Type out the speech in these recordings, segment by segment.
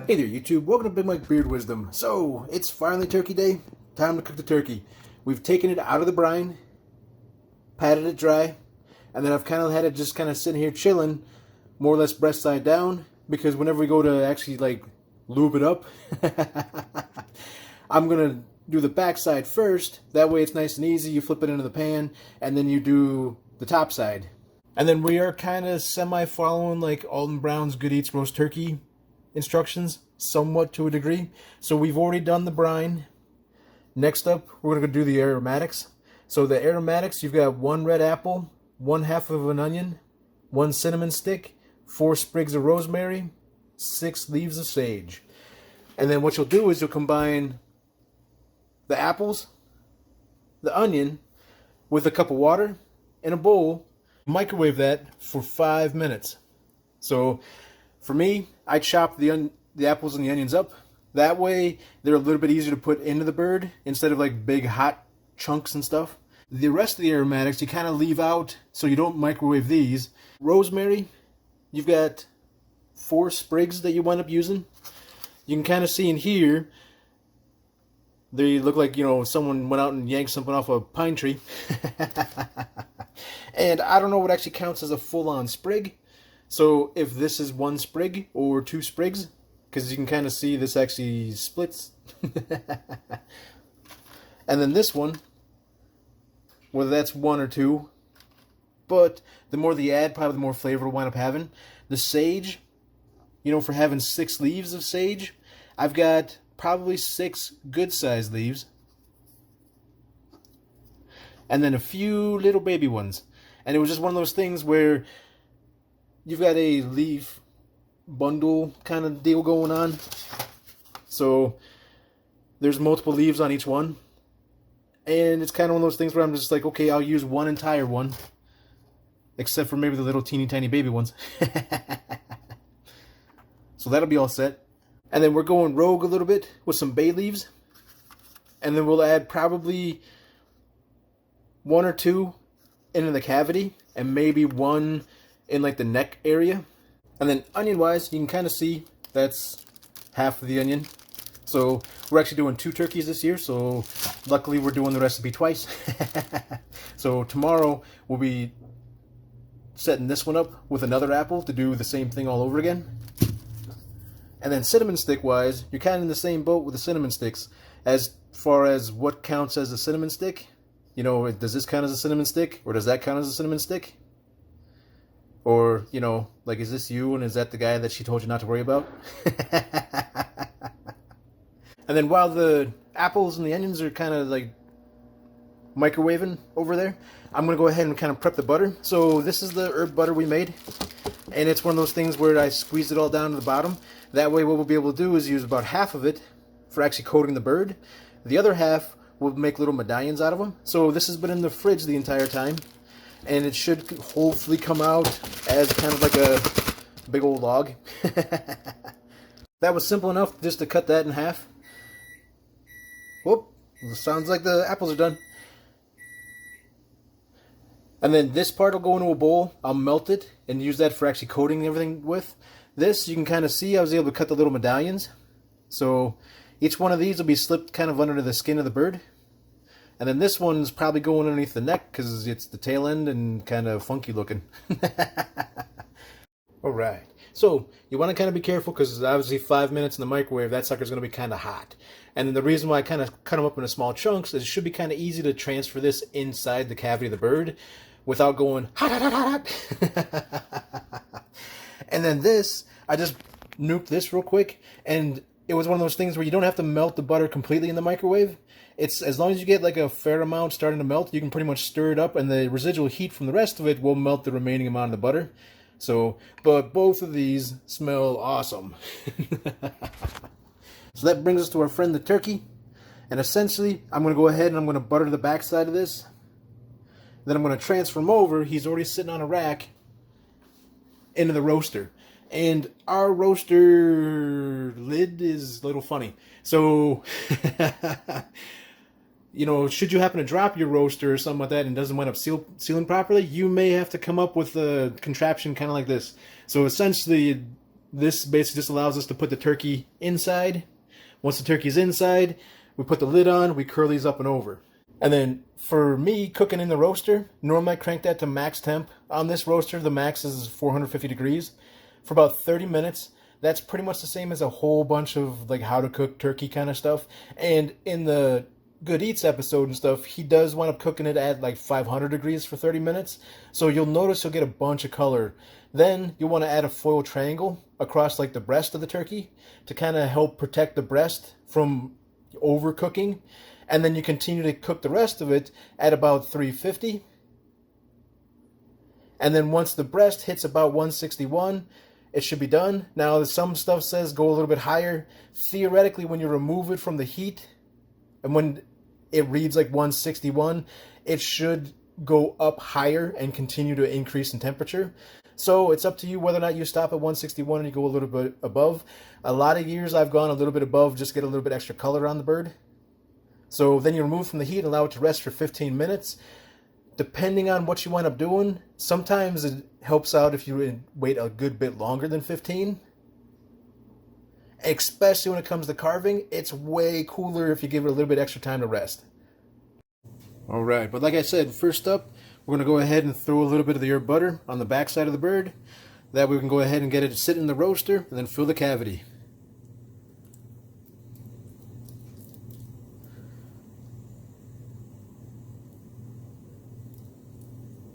Hey there, YouTube. Welcome to Big Mike Beard Wisdom. So, it's finally turkey day. Time to cook the turkey. We've taken it out of the brine, patted it dry, and then I've kind of had it just kind of sitting here chilling, more or less breast side down, because whenever we go to actually, like, lube it up, I'm going to do the back side first. That way it's nice and easy. You flip it into the pan, and then you do the top side. And then we are kind of semi-following, like, Alton Brown's Good Eats Roast Turkey instructions somewhat to a degree. So we've already done the brine. Next up, we're going to do the aromatics. So the aromatics, you've got 1 red apple, 1/2 of an onion, 1 cinnamon stick, 4 sprigs of rosemary, 6 leaves of sage. And then what you'll do is you'll combine the apples, the onion, with a cup of water in a bowl. Microwave that for 5 minutes. So for me, I chop the apples and the onions up. That way, they're a little bit easier to put into the bird instead of like big hot chunks and stuff. The rest of the aromatics you kind of leave out so you don't microwave these. Rosemary, you've got 4 sprigs that you wind up using. You can kind of see in here, they look like, you know, someone went out and yanked something off a pine tree. And I don't know what actually counts as a full-on sprig. So if this is 1 sprig or 2 sprigs, because you can kind of see this actually splits. And then this one, whether that's 1 or 2, but the more you add, probably the more flavor we'll wind up having. The sage, you know, for having 6 leaves of sage, I've got probably 6 good-sized leaves. And then a few little baby ones. And it was just one of those things where you've got a leaf bundle kind of deal going on. So there's multiple leaves on each one. And it's kind of one of those things where I'm just like, okay, I'll use 1 entire one. Except for maybe the little teeny tiny baby ones. So that'll be all set. And then we're going rogue a little bit with some bay leaves. And then we'll add probably 1 or 2 into the cavity. And maybe 1 in like the neck area. And then onion wise, you can kind of see that's half of the onion. So we're actually doing 2 turkeys this year, so luckily we're doing the recipe twice. So tomorrow we'll be setting this one up with another apple to do the same thing all over again. And then cinnamon stick wise, you're kind of in the same boat with the cinnamon sticks. As far as what counts as a cinnamon stick, you know, does this count as a cinnamon stick, or does that count as a cinnamon stick? Or, you know, like, is this you, and is that the guy that she told you not to worry about? And then while the apples and the onions are kind of, like, microwaving over there, I'm going to go ahead and kind of prep the butter. So this is the herb butter we made. And it's one of those things where I squeezed it all down to the bottom. That way what we'll be able to do is use about half of it for actually coating the bird. The other half, we'll make little medallions out of them. So this has been in the fridge the entire time. And it should hopefully come out as kind of like a big old log. That was simple enough just to cut that in half. Whoop, sounds like the apples are done. And then this part will go into a bowl. I'll melt it and use that for actually coating everything with. This, you can kind of see I was able to cut the little medallions. So each one of these will be slipped kind of under the skin of the bird. And then this one's probably going underneath the neck because it's the tail end and kind of funky looking. Alright, so you want to kind of be careful because obviously 5 minutes in the microwave, that sucker's going to be kind of hot. And then the reason why I kind of cut them up into small chunks is it should be kind of easy to transfer this inside the cavity of the bird without going hot, hot, hot, hot. And then this, I just nuked this real quick, and it was one of those things where you don't have to melt the butter completely in the microwave. It's as long as you get like a fair amount starting to melt, you can pretty much stir it up, and the residual heat from the rest of it will melt the remaining amount of the butter. So, but both of these smell awesome. So that brings us to our friend the turkey. And essentially, I'm going to go ahead and I'm going to butter the backside of this. Then I'm going to transfer him over. He's already sitting on a rack into the roaster. And our roaster lid is a little funny. So, you know, should you happen to drop your roaster or something like that and it doesn't wind up sealing properly, you may have to come up with a contraption kind of like this. So essentially, This basically just allows us to put the turkey inside. Once the turkey's inside, we put the lid on, we curl these up and over. And then for me, cooking in the roaster, normally I crank that to max temp. On this roaster, the max is 450 degrees for about 30 minutes. That's pretty much the same as a whole bunch of like how to cook turkey kind of stuff. And in the Good Eats episode and stuff, he does wind up cooking it at like 500 degrees for 30 minutes. So you'll notice you'll get a bunch of color. Then you'll want to add a foil triangle across like the breast of the turkey to kind of help protect the breast from overcooking. And then you continue to cook the rest of it at about 350. And then once the breast hits about 161, it should be done. Now, some stuff says go a little bit higher. Theoretically, when you remove it from the heat, and when it reads like 161, it should go up higher and continue to increase in temperature. So it's up to you whether or not you stop at 161 and you go a little bit above. A lot of years I've gone a little bit above just to get a little bit extra color on the bird. So then you remove from the heat and allow it to rest for 15 minutes. Depending on what you wind up doing, sometimes it helps out if you wait a good bit longer than 15. Especially when it comes to carving, it's way cooler if you give it a little bit extra time to rest. Alright, but like I said, first up, we're going to go ahead and throw a little bit of the herb butter on the back side of the bird. That way we can go ahead and get it to sit in the roaster and then fill the cavity.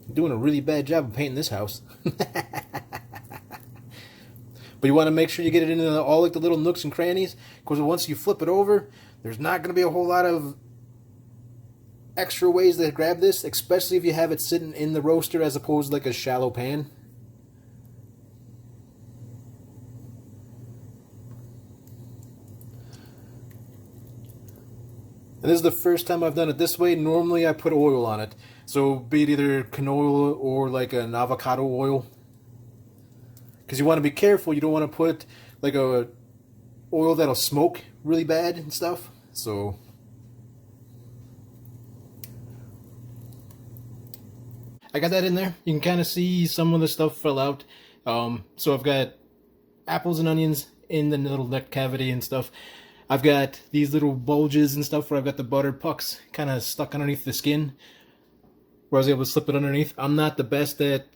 I'm doing a really bad job of painting this house. But you want to make sure you get it into all like the little nooks and crannies, because once you flip it over, there's not going to be a whole lot of extra ways to grab this, especially if you have it sitting in the roaster as opposed to like a shallow pan. And this is the first time I've done it this way. Normally I put oil on it. So be it either canola or like an avocado oil. Because you want to be careful. You don't want to put like a oil that'll smoke really bad and stuff. So I got that in there. You can kind of see some of the stuff fell out. So I've got apples and onions in the little neck cavity and stuff. I've got these little bulges and stuff where I've got the butter pucks kind of stuck underneath the skin, where I was able to slip it underneath. I'm not the best at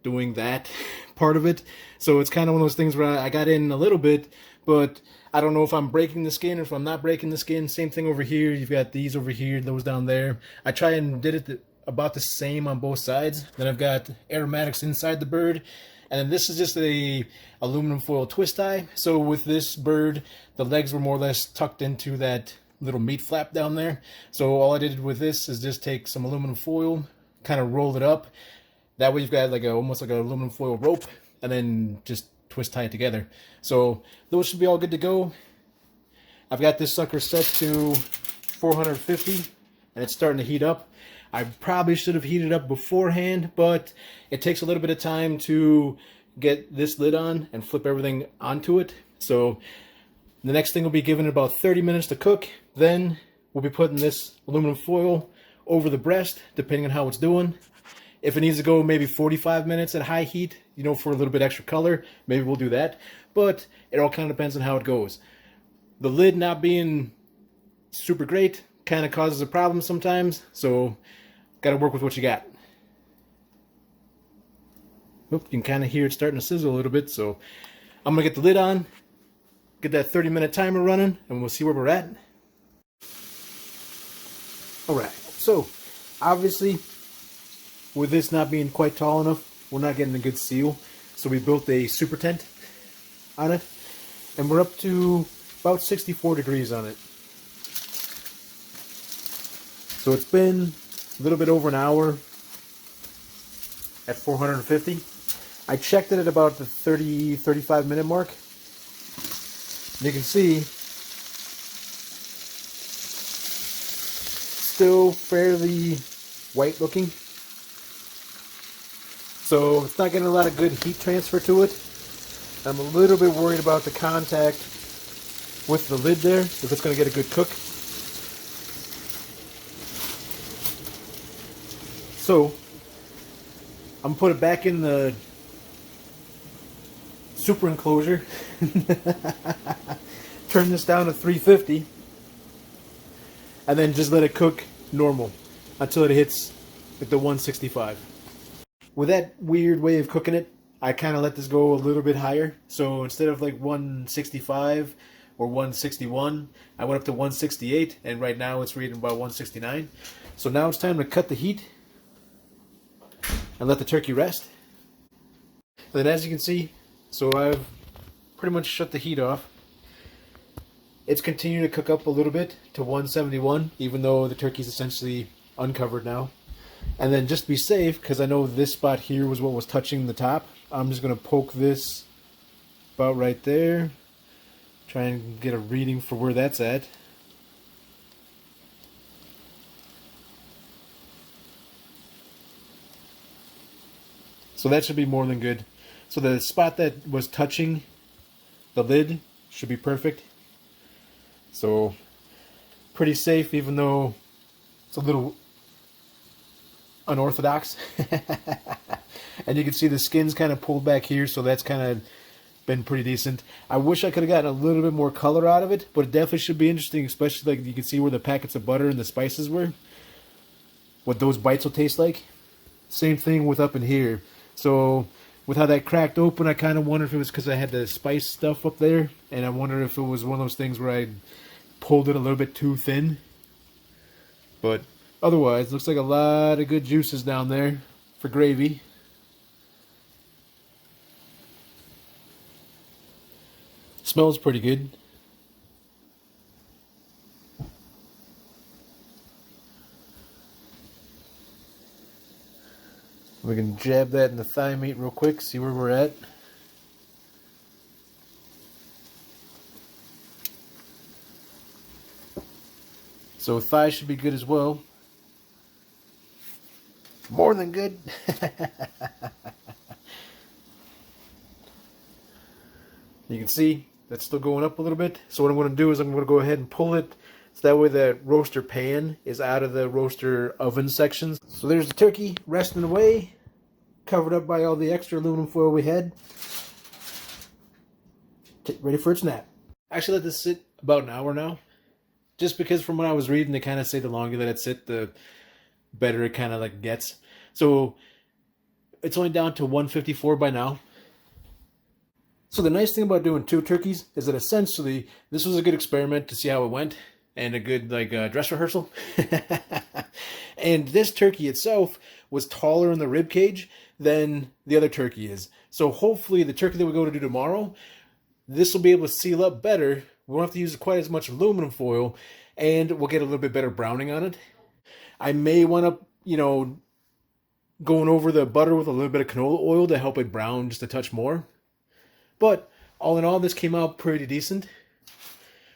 doing that part of it, so it's kind of one of those things where I got in a little bit, but I don't know if I'm breaking the skin or if I'm not breaking the skin. Same thing over here. You've got these over here, those down there. I try and did it about the same on both sides. Then I've got aromatics inside the bird. And then this is just a aluminum foil twist tie. So with this bird, the legs were more or less tucked into that little meat flap down there. So all I did with this is just take some aluminum foil, kind of roll it up. That way you've got like almost like an aluminum foil rope, and then just twist tie it together. So those should be all good to go. I've got this sucker set to 450, and it's starting to heat up. I probably should have heated up beforehand, but it takes a little bit of time to get this lid on and flip everything onto it. So the next thing will be giving it about 30 minutes to cook. Then we'll be putting this aluminum foil over the breast, depending on how it's doing. If it needs to go maybe 45 minutes at high heat, you know, for a little bit extra color, maybe we'll do that. But it all kind of depends on how it goes. The lid not being super great kind of causes a problem sometimes, so got to work with what you got. Oop, you can kind of hear it starting to sizzle a little bit, so I'm going to get the lid on, get that 30-minute timer running, and we'll see where we're at. Alright, so obviously with this not being quite tall enough, we're not getting a good seal, so we built a super tent on it, and we're up to about 64 degrees on it. So it's been a little bit over an hour at 450. I checked it at about the 35 minute mark. And you can see still fairly white looking. So it's not getting a lot of good heat transfer to it. I'm a little bit worried about the contact with the lid there, if it's going to get a good cook. So I'm going to put it back in the super enclosure. Turn this down to 350. And then just let it cook normal until it hits like the 165. With that weird way of cooking it, I kind of let this go a little bit higher. So instead of like 165 or 161, I went up to 168, and right now it's reading about 169. So now it's time to cut the heat and let the turkey rest. And then as you can see, so I've pretty much shut the heat off. It's continuing to cook up a little bit to 171, even though the turkey's essentially uncovered now. And then just to be safe, because I know this spot here was what was touching the top, I'm just going to poke this about right there. Try and get a reading for where that's at. So that should be more than good. So the spot that was touching the lid should be perfect. So pretty safe, even though it's a little unorthodox. And you can see the skin's kind of pulled back here, so that's kind of been pretty decent. I wish I could have gotten a little bit more color out of it, but it definitely should be interesting, especially like you can see where the packets of butter and the spices were, what those bites will taste like. Same thing with up in here. So with how that cracked open, I kind of wonder if it was because I had the spice stuff up there, and I wonder if it was one of those things where I pulled it a little bit too thin. But otherwise, looks like a lot of good juices down there for gravy. Smells pretty good. We can jab that in the thigh meat real quick, see where we're at. So thigh should be good as well. More than good. You can see that's still going up a little bit. So what I'm going to do is I'm going to go ahead and pull it so that way the roaster pan is out of the roaster oven sections. So there's the turkey resting away, covered up by all the extra aluminum foil we had. Ready for its nap. I actually let this sit about an hour now. Just because from what I was reading, they kind of say the longer that it sit, the better it kind of like gets. So it's only down to 154 by now. So the nice thing about doing two turkeys is that essentially this was a good experiment to see how it went, and a good like dress rehearsal. And this turkey itself was taller in the rib cage than the other turkey is. So hopefully the turkey that we go to do tomorrow, this will be able to seal up better. We won't have to use quite as much aluminum foil, and we'll get a little bit better browning on it. I may want to, going over the butter with a little bit of canola oil to help it brown just a touch more. But all in all, this came out pretty decent.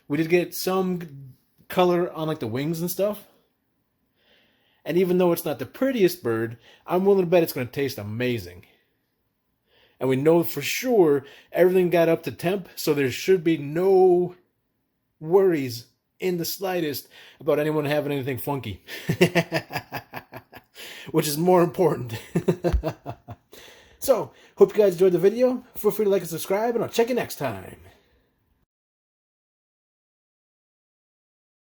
We did get some color on like the wings and stuff. And even though it's not the prettiest bird, I'm willing to bet it's going to taste amazing. And we know for sure everything got up to temp, so there should be no worries in the slightest about anyone having anything funky. Which is more important. So, hope you guys enjoyed the video. Feel free to like and subscribe, and I'll check you next time.